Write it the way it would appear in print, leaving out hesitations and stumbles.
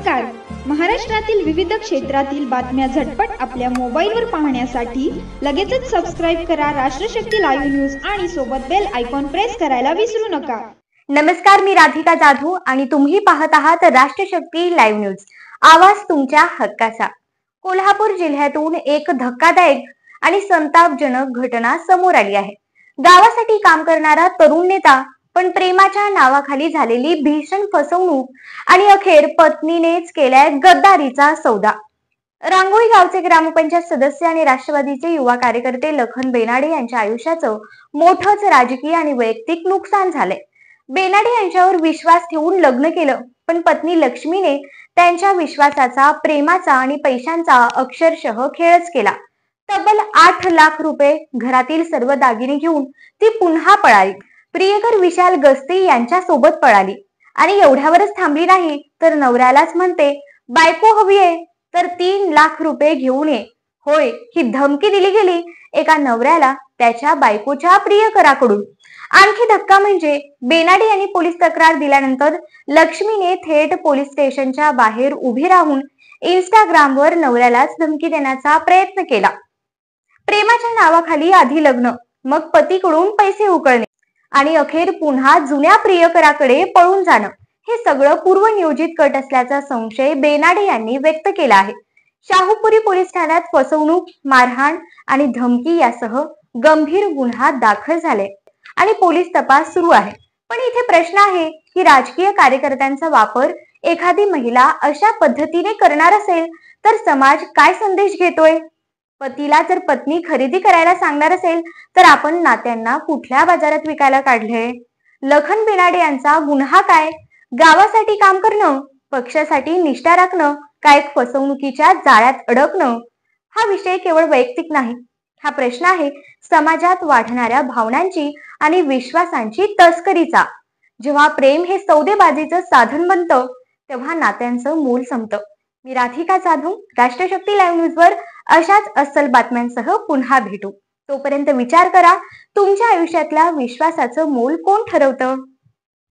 नमस्कार. महाराष्ट्रातील विविध क्षेत्रातील बातम्या झटपट आपल्या मोबाईलवर पाहण्यासाठी लगेचच सबस्क्राईब करा राष्ट्रशक्ती लाईव्ह न्यूज आणि सोबत बेल आयकॉन प्रेस करायला विसरू नका. नमस्कार, मी राधिका जाधव आणि तुम्ही पाहत आहात राष्ट्रशक्ती लाईव्ह न्यूज, आवाज तुमच्या हक्काचा. कोल्हापूर जिल्ह्यातून एक धक्कादायक आणि संतापजनक घटना समोर आली आहे. गावासाठी काम करणारा तरुण नेता, पण प्रेमाच्या नावाखाली झालेली भीषण फसवणूक आणि अखेर पत्नीनेच केलाय गद्दारीचा सौदा. रांगोळी गावचे ग्रामपंचायत सदस्य आणि राष्ट्रवादीचे युवा कार्यकर्ते लखन बेनाडे यांच्या आयुष्याचं मोठंच राजकीय आणि वैयक्तिक नुकसान झालंय. बेनाडे यांच्यावर विश्वास ठेवून लग्न केलं, पण पत्नी लक्ष्मीने त्यांच्या विश्वासाचा, प्रेमाचा आणि पैशांचा अक्षरशः खेळच केला. तब्बल 8 लाख रुपये, घरातील सर्व दागिने घेऊन ती पुन्हा पळाली. प्रियकर विशाल गस्ती यांच्या सोबत पळाली आणि एवढ्यावरच थांबली नाही, तर नवऱ्यालाच म्हणते, बायको हवी आहे तर 3 लाख रुपये घेऊन ये. होय, ही धमकी दिली गेली एका नवऱ्याला त्याच्या बायकोच्या प्रियकराकडून. आणखी धक्का म्हणजे बेनाडे यांनी पोलीस तक्रार दिल्यानंतर लक्ष्मीने थेट पोलीस स्टेशनच्या बाहेर उभी राहून इंस्टाग्रामवर नवऱ्यालाच धमकी देण्याचा प्रयत्न केला. प्रेमाच्या नावाखाली आधी लग्न, मग पतीकडून पैसे उकळणे आणि अखेर पुन्हा जुन्या प्रियकराकडे पळून जाणं, हे सगळं पूर्वनियोजित कट असल्याचा संशय बेनाडे यांनी व्यक्त केला आहे. शाहूपुरी पोलीस ठाण्यात फसवणूक, मारहाण आणि धमकी यासह गंभीर गुन्हा दाखल झाले आणि पोलीस तपास सुरू आहे. पण इथे प्रश्न आहे की राजकीय कार्यकर्त्यांचा वापर एखादी महिला अशा पद्धतीने करणार असेल तर समाज काय संदेश घेतोय? पतीला जर पत्नी खरेदी करायला सांगणार असेल तर आपण नात्यांना कुठल्या बाजारात विकायला काढले? लखन बेनाडे यांचा गुन्हा काय? गावासाठी काम करणं, पक्षासाठी निष्ठा राखणं, काय फसवणुकीच्या जाळ्यात अडकणं? हा विषय केवळ वैयक्तिक नाही, हा प्रश्न आहे समाजात वाढणाऱ्या भावनांची आणि विश्वासांची तस्करीचा. जेव्हा प्रेम हे सौदेबाजीचं साधन बनतं, तेव्हा नात्यांचं मूल संपतं. मी राधिका जाधव, राष्ट्रशक्ती लाईव्ह न्यूजवर अशाच अस्सल बातम्यांसह पुन्हा भेटू. तोपर्यंत विचार करा, तुमच्या आयुष्यातल्या विश्वासाचं मोल कोण ठरवतं?